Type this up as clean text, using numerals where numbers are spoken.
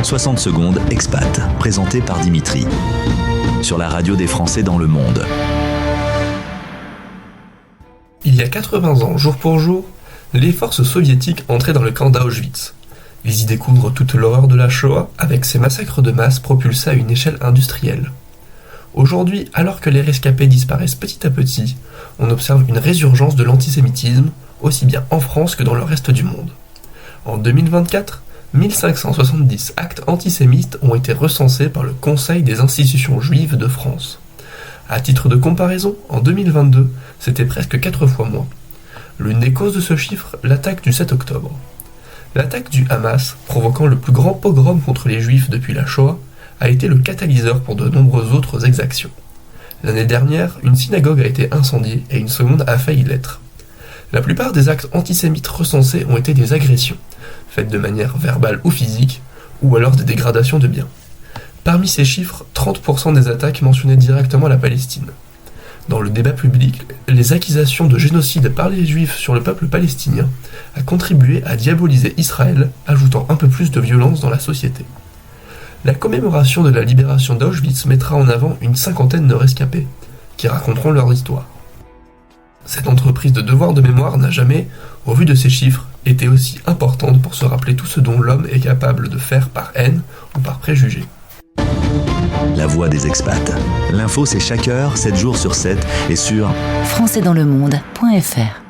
60 secondes expat, présenté par Dimitri. Sur la radio des Français dans le monde. Il y a 80 ans, jour pour jour, les forces soviétiques entraient dans le camp d'Auschwitz. Ils y découvrent toute l'horreur de la Shoah avec ces massacres de masse propulsés à une échelle industrielle. Aujourd'hui, alors que les rescapés disparaissent petit à petit, on observe une résurgence de l'antisémitisme, aussi bien en France que dans le reste du monde. En 2024, 1570 actes antisémites ont été recensés par le Conseil des institutions juives de France. À titre de comparaison, en 2022, c'était presque 4 fois moins. L'une des causes de ce chiffre, l'attaque du 7 octobre. L'attaque du Hamas, provoquant le plus grand pogrom contre les juifs depuis la Shoah, a été le catalyseur pour de nombreuses autres exactions. L'année dernière, une synagogue a été incendiée et une seconde a failli l'être. La plupart des actes antisémites recensés ont été des agressions, faites de manière verbale ou physique, ou alors des dégradations de biens. Parmi ces chiffres, 30% des attaques mentionnaient directement la Palestine. Dans le débat public, les accusations de génocide par les Juifs sur le peuple palestinien a contribué à diaboliser Israël, ajoutant un peu plus de violence dans la société. La commémoration de la libération d'Auschwitz mettra en avant une cinquantaine de rescapés, qui raconteront leur histoire. Cette entreprise de devoir de mémoire n'a jamais, au vu de ces chiffres, été aussi importante pour se rappeler tout ce dont l'homme est capable de faire par haine ou par préjugé. La voix des expats. L'info, c'est chaque heure, 7 jours sur 7 et sur françaisdanslemonde.fr.